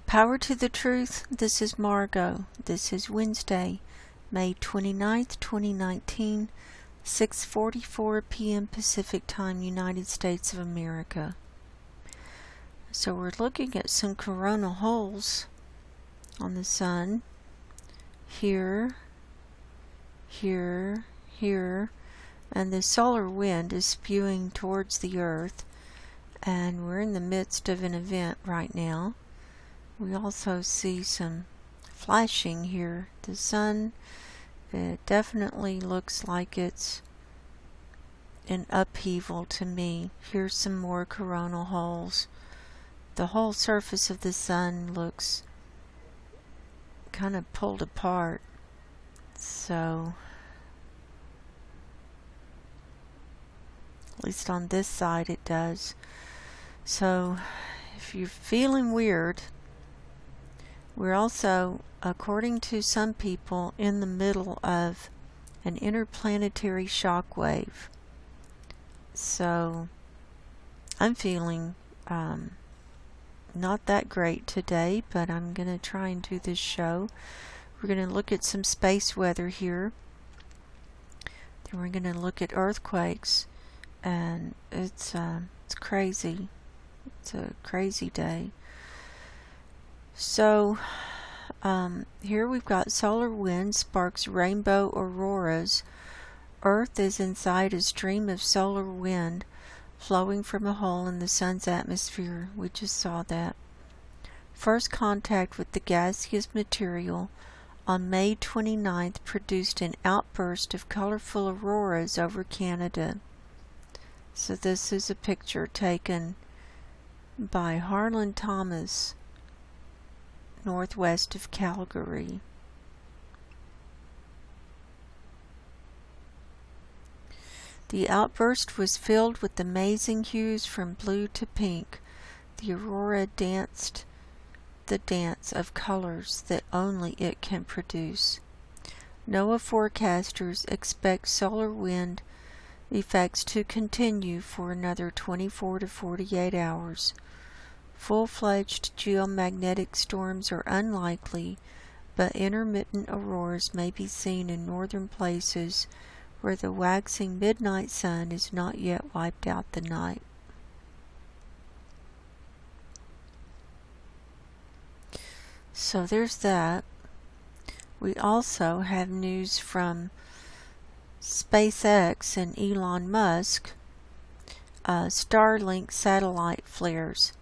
Power to the truth. This is Margo. This is Wednesday, May 29th, 2019, 6:44 p.m. Pacific Time, United States of America. So we're looking at some coronal holes on the sun. Here, here, here, and the solar wind is spewing towards the earth, and we're in the midst of an event right now. We also see some flashing here. The sun, it definitely looks like it's an upheaval to me. Here's some more coronal holes. The whole surface of the sun looks kind of pulled apart. So, at least on this side it does. So, if you're feeling weird, we're also, according to some people, in the middle of an interplanetary shock wave. So, I'm feeling not that great today, but I'm going to try and do this show. We're going to look at some space weather here. Then we're going to look at earthquakes, and it's crazy. It's a crazy day. So, here we've got solar wind sparks rainbow auroras. Earth is inside a stream of solar wind flowing from a hole in the sun's atmosphere. We just saw that. First contact with the gaseous material on May 29th produced an outburst of colorful auroras over Canada. So this is a picture taken by Harlan Thomas, northwest of Calgary. The outburst was filled with amazing hues from blue to pink. The aurora danced the dance of colors that only it can produce. NOAA forecasters expect solar wind effects to continue for another 24 to 48 hours. Full-fledged geomagnetic storms are unlikely, but intermittent auroras may be seen in northern places where the waxing midnight sun has not yet wiped out the night. So there's that. We also have news from SpaceX and Elon Musk, Starlink satellite flares.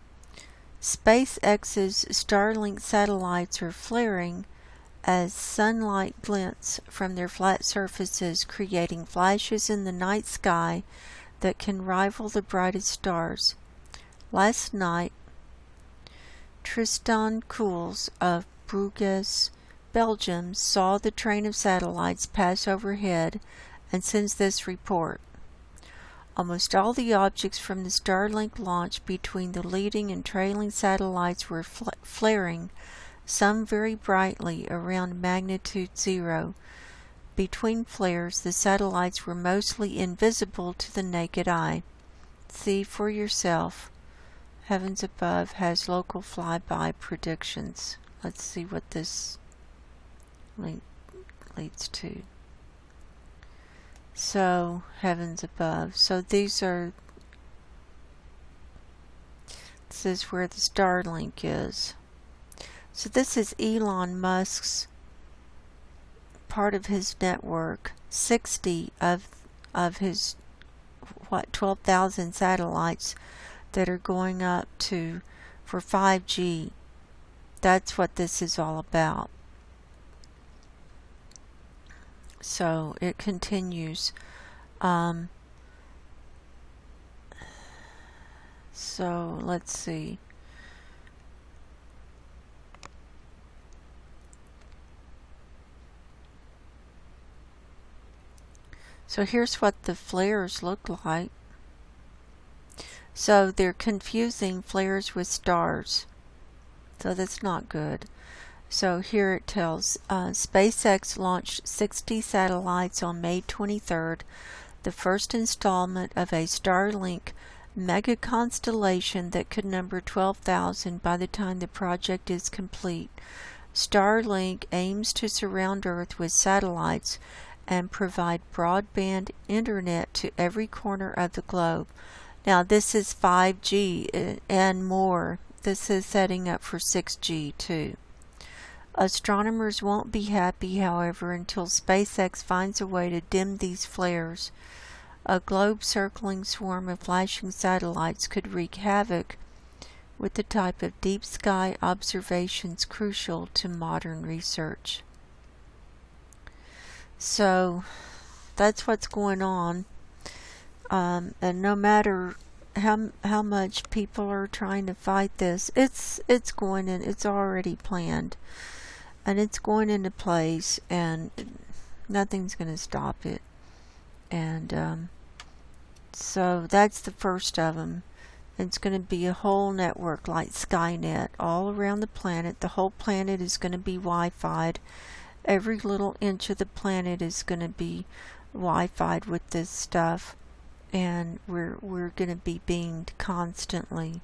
SpaceX's Starlink satellites are flaring as sunlight glints from their flat surfaces, creating flashes in the night sky that can rival the brightest stars. Last night, Tristan Kool's of Bruges, Belgium, saw the train of satellites pass overhead and sends this report. Almost all the objects from the Starlink launch between the leading and trailing satellites were flaring, some very brightly around magnitude 0. Between flares, the satellites were mostly invisible to the naked eye. See for yourself. Heavens Above has local flyby predictions. Let's see what this link leads to. So, Heavens Above. So this is where the Starlink is. So this is Elon Musk's part of his network. 60 of his 12,000 satellites that are going up to for 5G. That's what this is all about. So it continues. So let's see. So here's what the flares look like. So they're confusing flares with stars. So that's not good. So here it tells, SpaceX launched 60 satellites on May 23rd, the first installment of a Starlink mega constellation that could number 12,000 by the time the project is complete. Starlink aims to surround Earth with satellites and provide broadband internet to every corner of the globe. Now this is 5G and more. This is setting up for 6G too. Astronomers won't be happy, however, until SpaceX finds a way to dim these flares. A globe-circling swarm of flashing satellites could wreak havoc with the type of deep sky observations crucial to modern research. So that's what's going on, and no matter how much people are trying to fight this, it's going in. It's already planned, and it's going into place, and nothing's going to stop it. And so that's the first of them. It's going to be a whole network like Skynet all around the planet. The whole planet is going to be Wi-Fi'd. Every little inch of the planet is going to be Wi-Fi'd with this stuff, and we're going to be beamed constantly.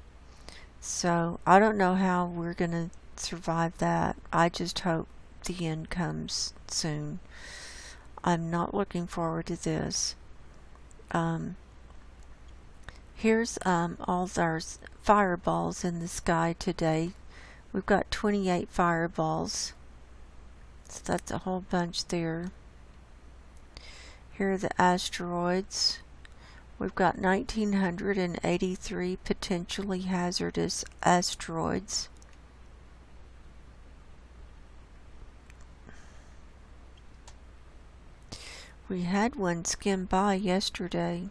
So I don't know how we're going to survive that. I just hope the end comes soon. I'm not looking forward to this. Here's all our fireballs in the sky today. We've got 28 fireballs. So that's a whole bunch there. Here are the asteroids. We've got 1,983 potentially hazardous asteroids. We had one skim by yesterday.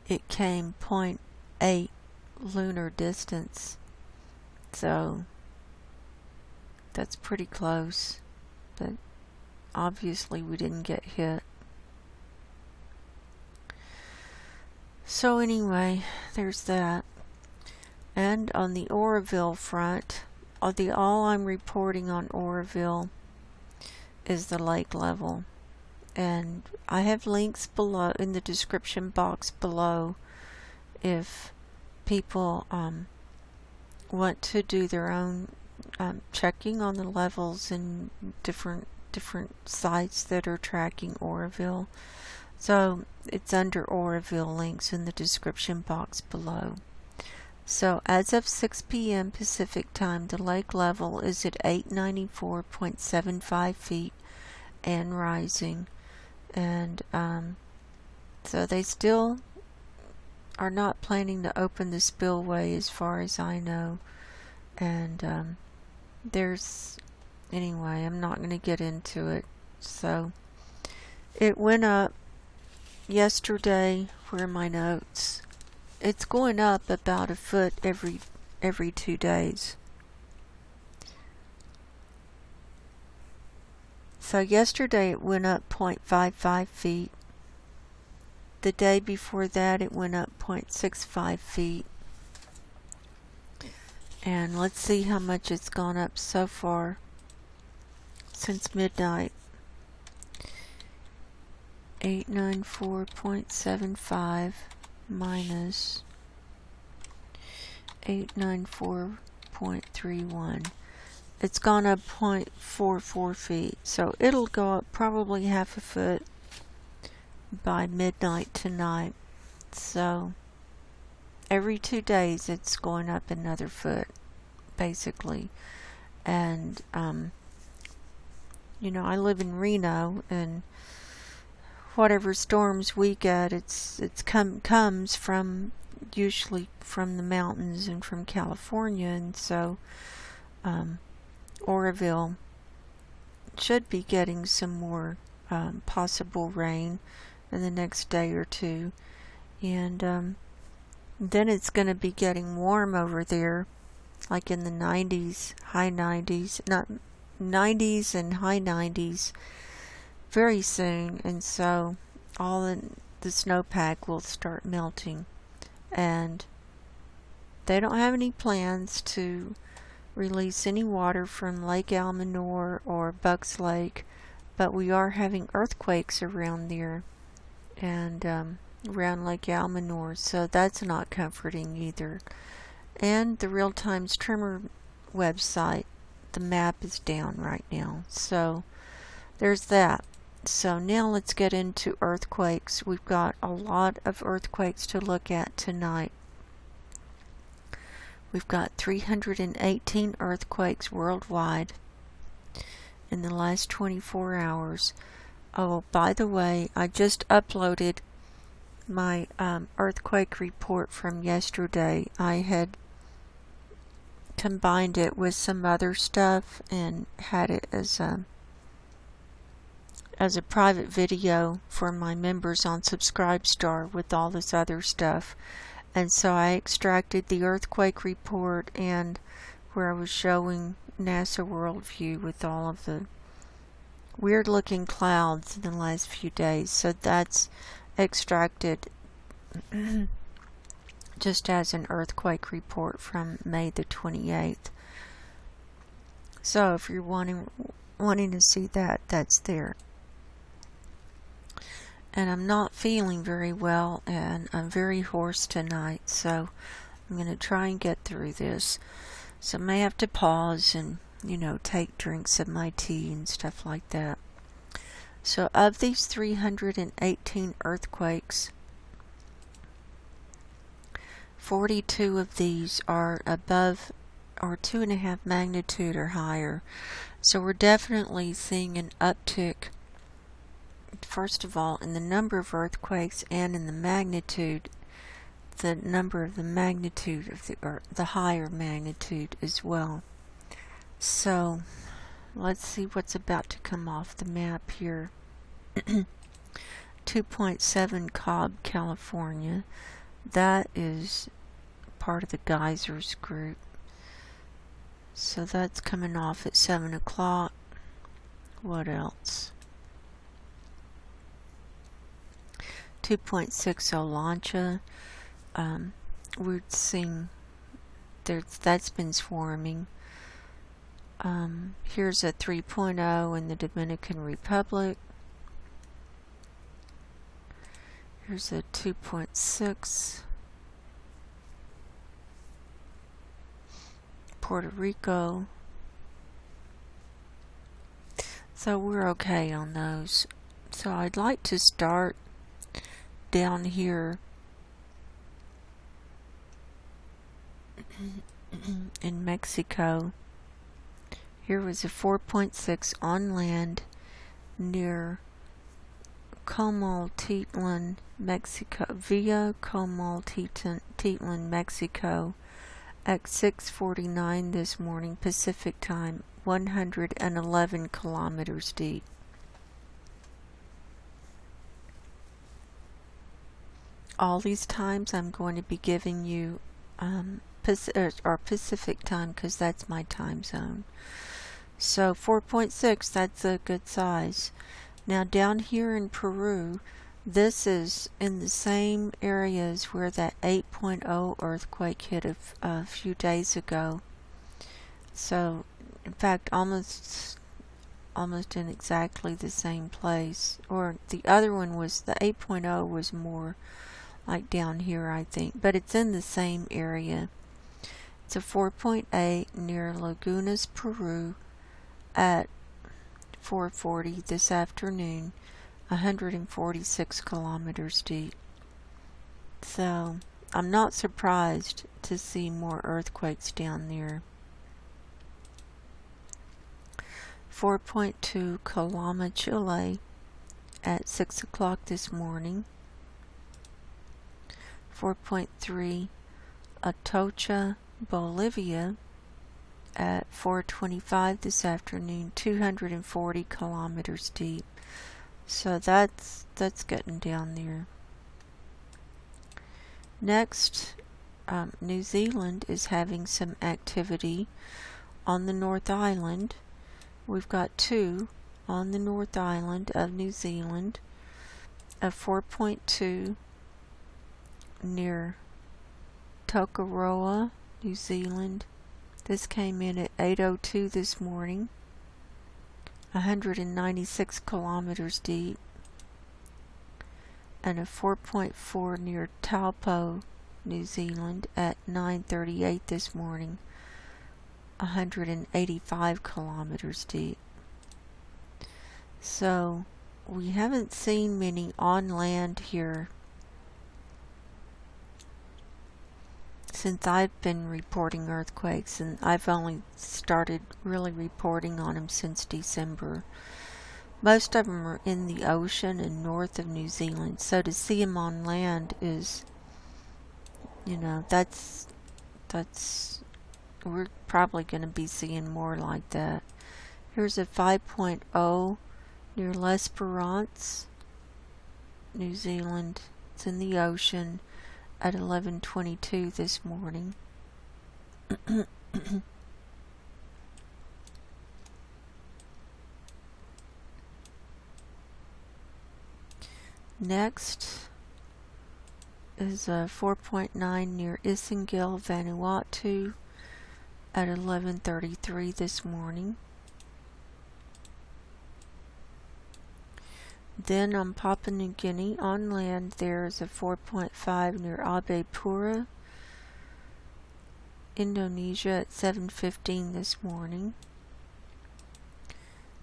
It came 0.8 lunar distance, so that's pretty close, but obviously we didn't get hit. So anyway, there's that. And on the Oroville front, all I'm reporting on Oroville is the lake level. And I have links below in the description box below if people want to do their own checking on the levels in different sites that are tracking Oroville. So it's under Oroville Links in the description box below. So as of 6 p.m. Pacific time, the lake level is at 894.75 feet and rising. And so they still are not planning to open the spillway as far as I know. And anyway, I'm not going to get into it. So it went up yesterday. Where are my notes? It's going up about a foot every 2 days. So yesterday it went up 0.55 feet. The day before that it went up 0.65 feet. And let's see how much it's gone up so far since midnight. 894.75 minus 894.31. It's gone up 0.44 feet, so it'll go up probably half a foot by midnight tonight. So every 2 days it's going up another foot, basically. And you know, I live in Reno, and whatever storms we get, comes from usually from the mountains and from California, and so Oroville should be getting some more possible rain in the next day or two, and then it's going to be getting warm over there, like in the 90s, high 90s, not 90s and high 90s very soon, and so all the snowpack will start melting, and they don't have any plans to release any water from Lake Almanor or Bucks Lake, but we are having earthquakes around there, and around Lake Almanor, so that's not comforting either. And the Real-Time Tremor website, the map is down right now, so there's that. So now let's get into earthquakes. We've got a lot of earthquakes to look at tonight. We've got 318 earthquakes worldwide in the last 24 hours. Oh, by the way, I just uploaded my earthquake report from yesterday. I had combined it with some other stuff and had it as a private video for my members on Subscribestar with all this other stuff. And so I extracted the earthquake report and where I was showing NASA Worldview with all of the weird looking clouds in the last few days. So that's extracted just as an earthquake report from May the 28th. So if you're wanting to see that, that's there. And I'm not feeling very well, and I'm very hoarse tonight, so I'm going to try and get through this. So I may have to pause and, take drinks of my tea and stuff like that. So of these 318 earthquakes, 42 of these are above or 2.5 magnitude or higher. So we're definitely seeing an uptick, first of all, in the number of earthquakes and in the magnitude, the number of the magnitude of the higher magnitude as well. So let's see what's about to come off the map here. 2.7 Cobb, California. That is part of the geysers group. So that's coming off at 7 o'clock. What else? 2.6 Olancha. We're seeing that's been swarming. Here's a 3.0 in the Dominican Republic. Here's a 2.6. Puerto Rico. So we're okay on those. So I'd like to start down here in Mexico. Here was a 4.6 on land near Comaltitlan, Mexico, via Comaltitlan, Mexico, at 6:49 this morning Pacific time, 111 kilometers deep. All these times I'm going to be giving you Pacific time because that's my time zone. So 4.6, that's a good size. Now down here in Peru, this is in the same areas where that 8.0 earthquake hit a few days ago. So in fact almost in exactly the same place. Or the other one was, the 8.0 was more like down here, I think, but it's in the same area. It's a 4.8 near Lagunas, Peru at 4:40 this afternoon, 146 kilometers deep. So I'm not surprised to see more earthquakes down there. 4.2 Calama, Chile at 6 o'clock this morning. 4.3 Atocha, Bolivia at 4:25 this afternoon, 240 kilometers deep. So that's getting down there. Next, New Zealand is having some activity on the North Island. We've got two on the North Island of New Zealand, a 4.2 near Tokoroa, New Zealand. This came in at 8:02 this morning, 196 kilometers deep. and a 4.4 near Taupo, New Zealand at 9:38 this morning, 185 kilometers deep. So we haven't seen many on land here since I've been reporting earthquakes, and I've only started really reporting on them since December. Most of them are in the ocean and north of New Zealand, so to see them on land is, that's we're probably going to be seeing more like that. Here's a 5.0 near L'Esperance, New Zealand. It's in the ocean at 11:22 this morning. Next is a 4.9 near Isengil, Vanuatu at 11:33 this morning. Then on Papua New Guinea, on land, there is a 4.5 near Abepura, Indonesia at 7:15 this morning.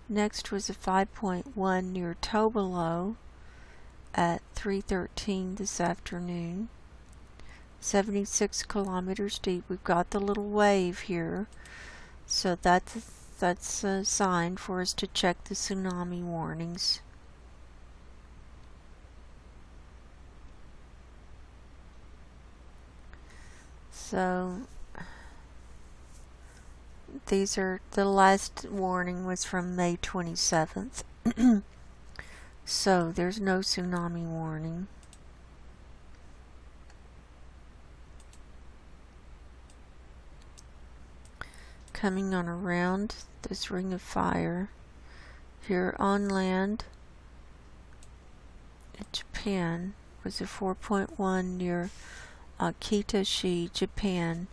Next was a 5.1 near Tobelo at 3:13 this afternoon, 76 kilometers deep. We've got the little wave here, so that's a sign for us to check the tsunami warnings. So these are, the last warning was from May 27th. So there's no tsunami warning. Coming on around this ring of fire here on land in Japan was a 4.1 near Akitashi, Japan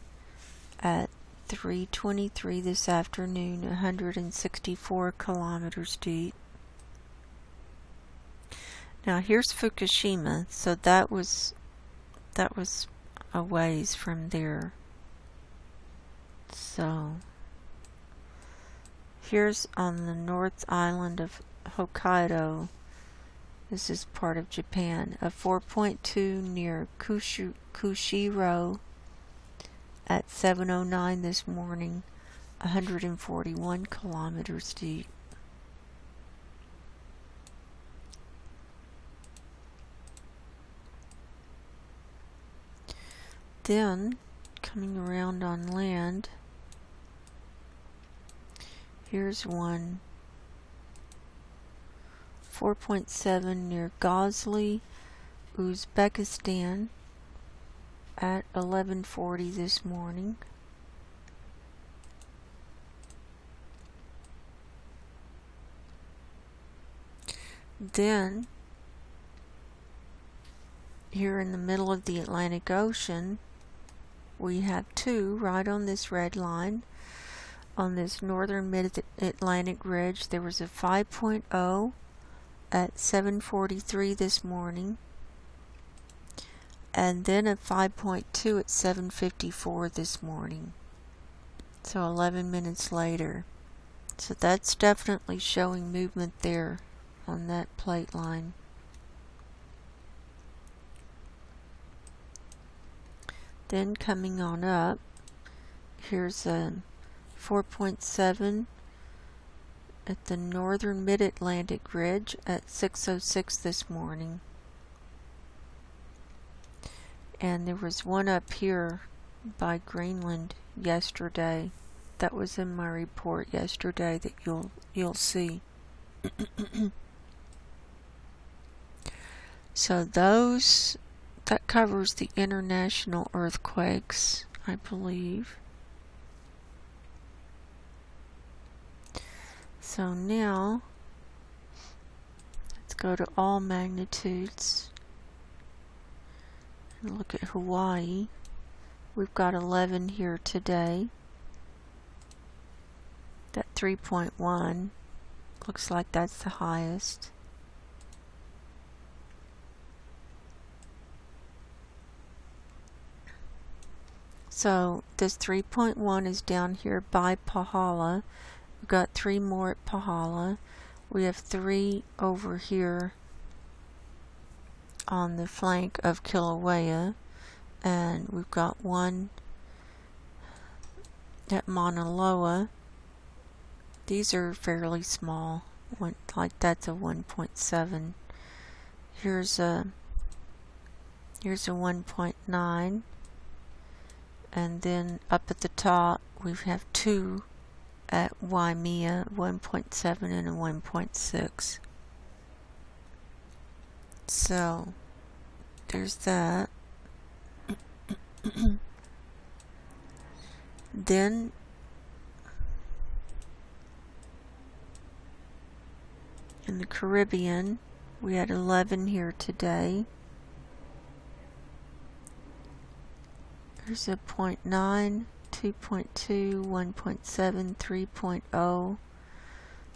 at 3:23 this afternoon, 164 kilometers deep. Now here's Fukushima, so that was a ways from there. So here's on the North Island of Hokkaido. This is part of Japan. A 4.2 near Kushiro at 7:09 this morning, 141 kilometers deep. Then, coming around on land, here's one 4.7 near Ghazli, Uzbekistan at 11:40 this morning. Then, here in the middle of the Atlantic Ocean, we have two right on this red line. On this northern mid-Atlantic ridge, there was a 5.0 at 7:43 this morning, and then a 5.2 at 7:54 this morning. So 11 minutes later. So that's definitely showing movement there on that plate line. Then coming on up, here's a 4.7 at the northern mid-Atlantic ridge at 6:06 this morning. And there was one up here by Greenland yesterday. That was in my report yesterday that you'll see. So that covers the international earthquakes, I believe. So now, let's go to all magnitudes and look at Hawaii. We've got 11 here today. That 3.1 looks like that's the highest. So this 3.1 is down here by Pahala. We've got 3 more at Pahala. We have 3 over here on the flank of Kilauea, and we've got 1 at Mauna Loa. These are fairly small, like that's a 1.7. Here's a 1.9, and then up at the top we have 2 at Waimea, 1.7 and a 1.6. So there's that. Then in the Caribbean, we had 11 here today. There's a 0.9, 2.2, 1.7, 3.0,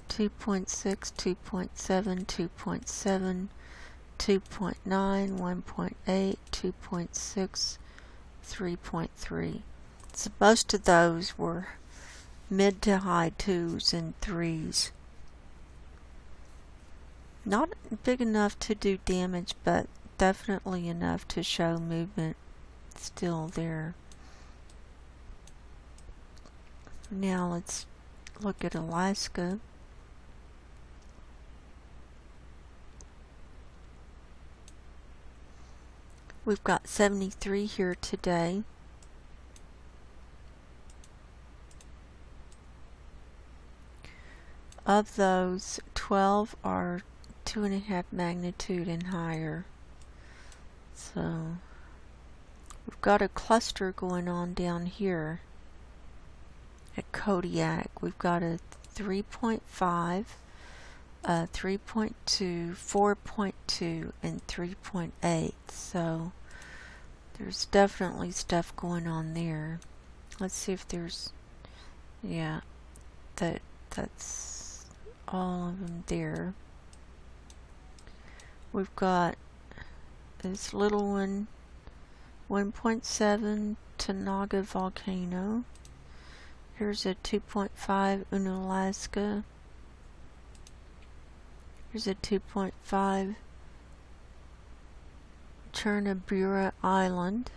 2.6, 2.7, 2.7, 2.9, 1.8, 2.6, 3.3. So most of those were mid to high 2s and 3s. Not big enough to do damage, but definitely enough to show movement still there. Now let's look at Alaska. We've got 73 here today. Of those, 12 are 2.5 magnitude and higher. So we've got a cluster going on down here at Kodiak. We've got a 3.5, 3.2, 4.2, and 3.8. So there's definitely stuff going on there. Let's see if there's, yeah, that's all of them there. We've got this little one, 1.7 Tanaga volcano. Here's a 2.5 Unalaska. Here's a 2.5 Chernabura Island.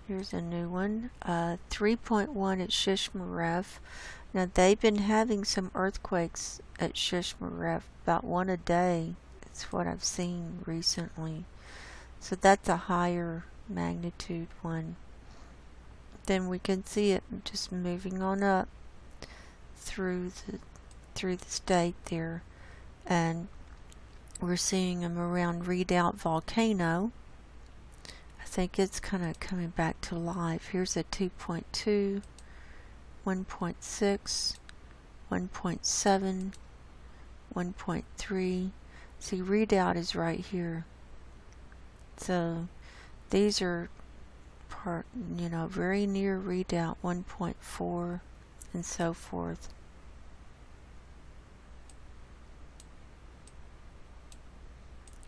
Here's a new one, 3.1 at Shishmaref. Now they've been having some earthquakes at Shishmaref, about 1 a day. That's what I've seen recently. So that's a higher magnitude one. Then we can see it just moving on up through the state there, and we're seeing them around Redoubt Volcano. I think it's kind of coming back to life. Here's a 2.2, 1.6, 1.7, 1.3. See, Redoubt is right here. So these are very near Redoubt, 1.4 and so forth.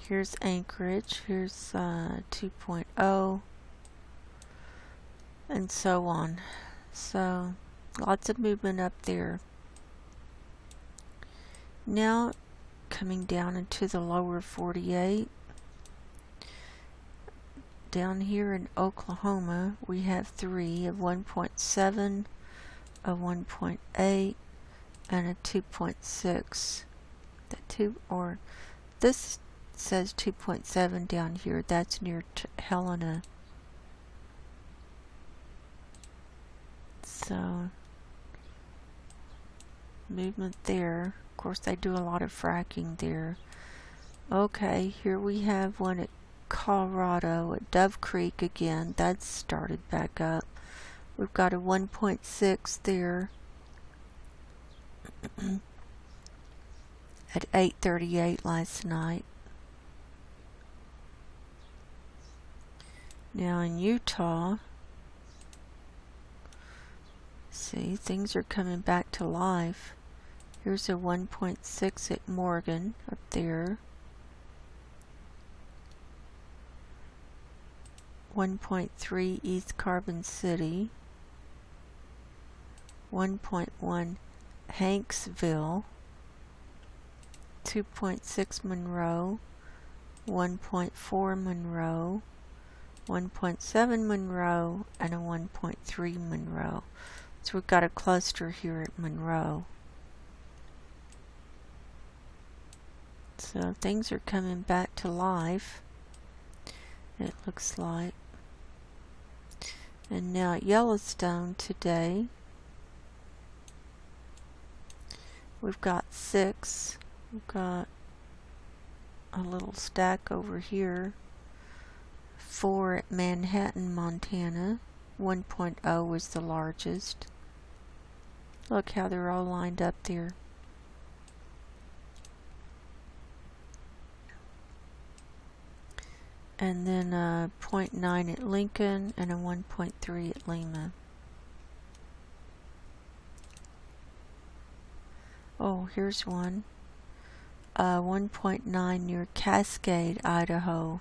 Here's Anchorage, here's 2.0, and so on. So lots of movement up there. Now coming down into the lower 48. Down here in Oklahoma, we have 3, a 1.7, a 1.8, and a 2.6. This says 2.7 down here. That's near Helena. So movement there. Of course, they do a lot of fracking there. Okay, here we have one at Colorado at Dove Creek again. That's started back up. We've got a 1.6 there at 8:38 last night. Now in Utah, see, things are coming back to life. Here's a 1.6 at Morgan up there. 1.3 East Carbon City, 1.1 Hanksville, 2.6 Monroe, 1.4 Monroe, 1.7 Monroe, and a 1.3 Monroe. So we've got a cluster here at Monroe. So things are coming back to life, it looks like. And now at Yellowstone today, we've got 6. We've got a little stack over here. 4 at Manhattan, Montana. 1.0 is the largest. Look how they're all lined up there. And then a 0.9 at Lincoln and a 1.3 at Lima. Oh, here's one. 1.9 near Cascade, Idaho.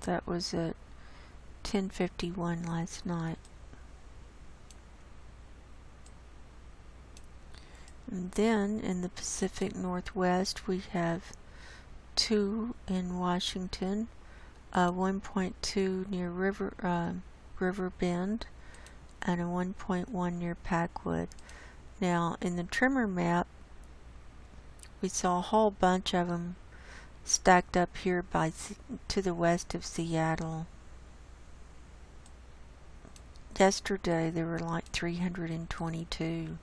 That was at 10:51 last night. And then in the Pacific Northwest we have 2 in Washington, 1.2 near River Bend, and a 1.1 near Packwood. Now in the trimmer map we saw a whole bunch of them stacked up here to the west of Seattle. Yesterday there were like 322.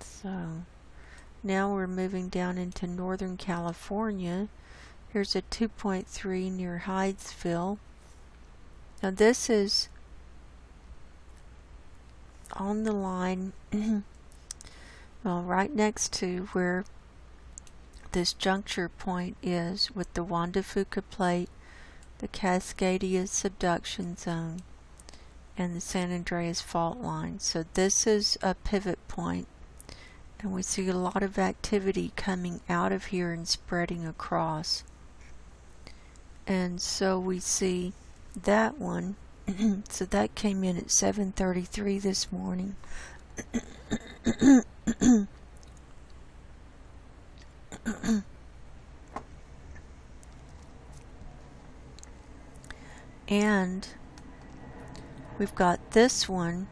So now we're moving down into Northern California. Here's a 2.3 near Hydesville. Now this is on the line, well, right next to where this juncture point is with the Juan de Fuca Plate, the Cascadia Subduction Zone, and the San Andreas Fault Line. So this is a pivot point, and we see a lot of activity coming out of here and spreading across. And so we see that one. So that came in at 7:33 this morning. And we've got this one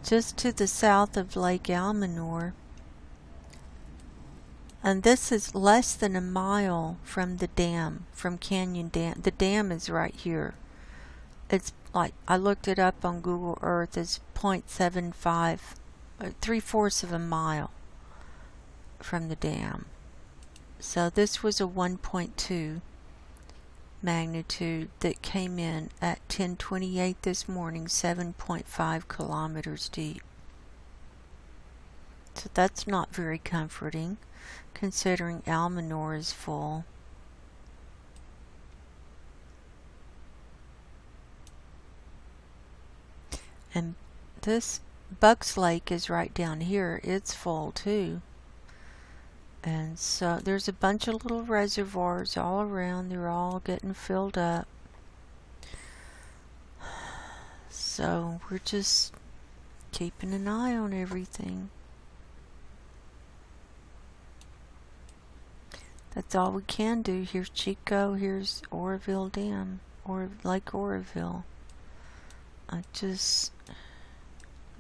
just to the south of Lake Almanor. And this is less than a mile from the dam, from Canyon Dam. The dam is right here. It's like, I looked it up on Google Earth, it's 0.75, 3/4 of a mile from the dam. So this was a 1.2 magnitude that came in at 10:28 this morning, 7.5 kilometers deep. So that's not very comforting, considering Almanor is full. And this Bucks Lake is right down here. It's full too. And so there's a bunch of little reservoirs all around. They're all getting filled up. So we're just keeping an eye on everything. That's all we can do. Here's Chico, here's Oroville Dam, or Lake Oroville. I just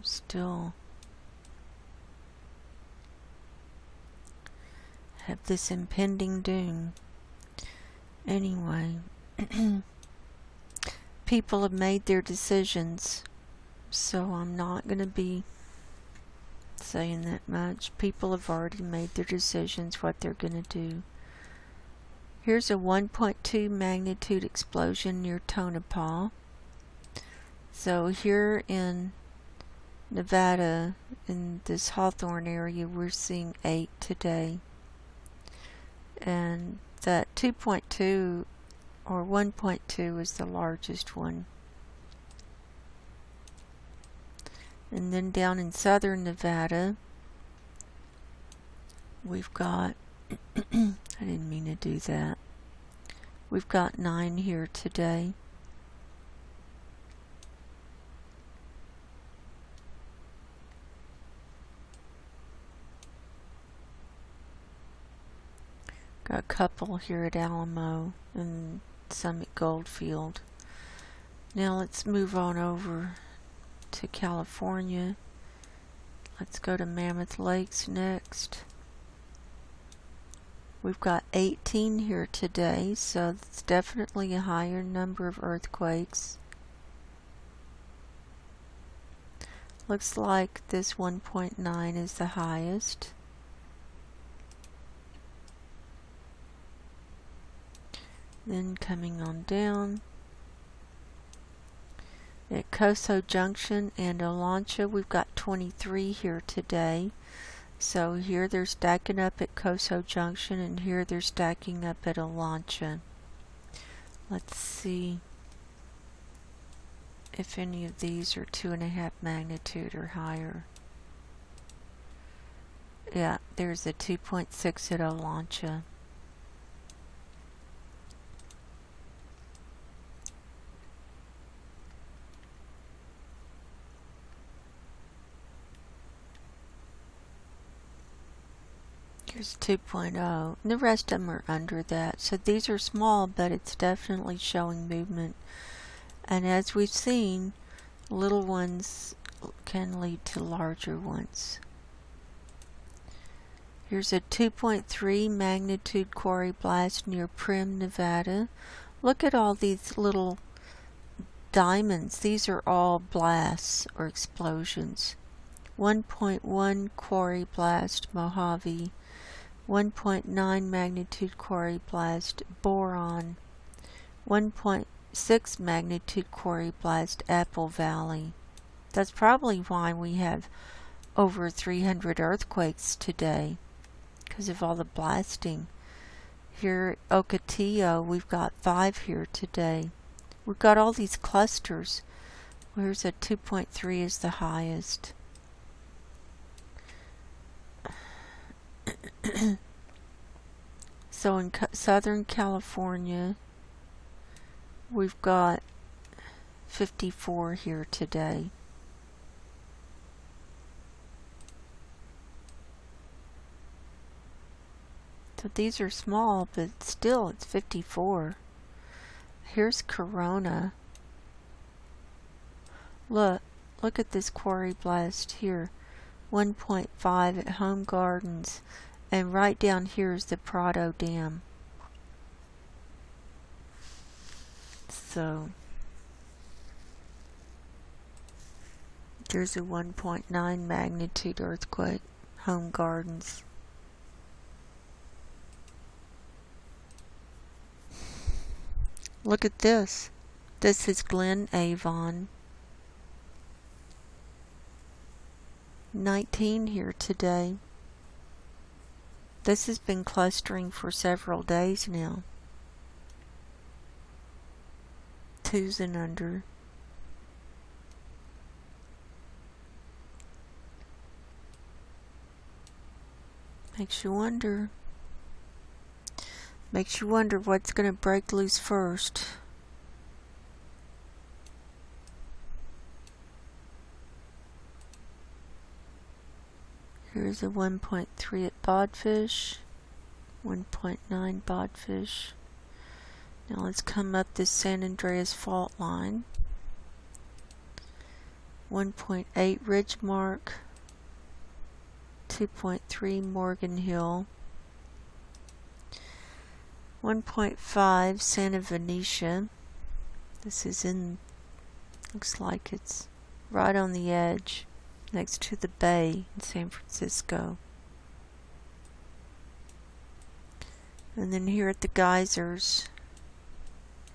still have this impending doom. Anyway, people have made their decisions, so I'm not going to be saying that much. People have already made their decisions what they're going to do. Here's a 1.2 magnitude explosion near Tonopah. So here in Nevada, in this Hawthorne area, we're seeing 8 today. And that 2.2 or 1.2 is the largest one. And then down in southern Nevada, we've got I didn't mean to do that. We've got 9 here today. Got a couple here at Alamo and some at Goldfield. Now let's move on over to California. Let's go to Mammoth Lakes next. We've got 18 here today, so it's definitely a higher number of earthquakes. Looks like this 1.9 is the highest. Then coming on down, at Coso Junction and Olancha, we've got 23 here today. So here they're stacking up at Coso Junction, and here they're stacking up at Olancha. Let's see if any of these are 2.5 magnitude or higher. Yeah, there's a 2.6 at Olancha. Here's 2.0, and the rest of them are under that. So these are small, but it's definitely showing movement. And as we've seen, little ones can lead to larger ones. Here's a 2.3 magnitude quarry blast near Primm, Nevada. Look at all these little diamonds. These are all blasts or explosions. 1.1 quarry blast, Mojave. 1.9 magnitude quarry blast, Boron. 1.6 magnitude quarry blast, Apple Valley. That's probably why we have over 300 earthquakes today, because of all the blasting. Here at Ocotillo, we've got 5 here today. We've got all these clusters. Here's a 2.3 is the highest. So in Southern California, we've got 54 here today. So these are small, but still it's 54. Here's Corona. Look at this quarry blast here. 1.5 at Home Gardens. And right down here is the Prado Dam. So there's a 1.9 magnitude earthquake, Home Gardens. Look at this. This is Glen Avon. 19 here today. This has been clustering for several days now. 2's and under. Makes you wonder. Makes you wonder what's going to break loose first. Here's a 1.3 at Bodfish, 1.9 Bodfish. Now let's come up this San Andreas fault line. 1.8 Ridgemark, 2.3 Morgan Hill, 1.5 Santa Venetia. This is in, looks like it's right on the edge, next to the bay in San Francisco. And then here at the geysers,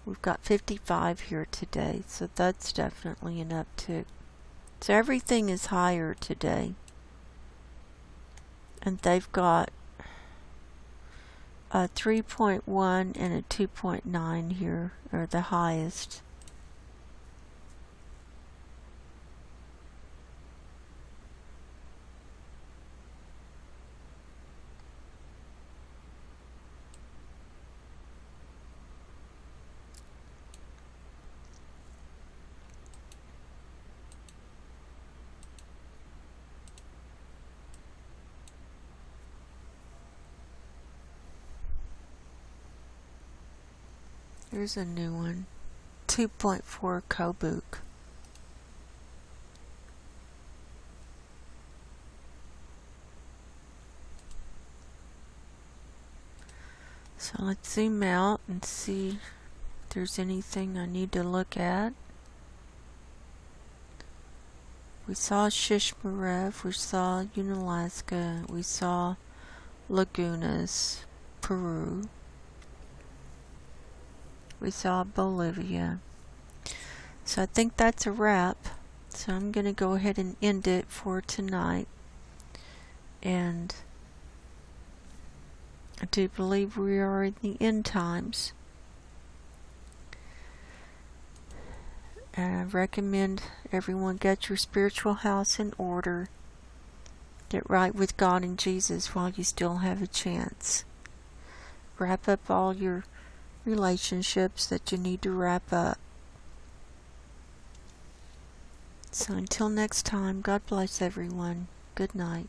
we've got 55 here today, so that's definitely an uptick. So everything is higher today. And they've got a 3.1 and a 2.9 here, are the highest. Here's a new one. 2.4 Kobuk. So let's zoom out and see if there's anything I need to look at. We saw Shishmarev, we saw Unalaska, we saw Lagunas, Peru. We saw Bolivia. So I think that's a wrap. So I'm going to go ahead and end it for tonight. And I do believe we are in the end times. And I recommend everyone get your spiritual house in order. Get right with God and Jesus while you still have a chance. Wrap up all your relationships that you need to wrap up. So until next time, God bless everyone. Good night.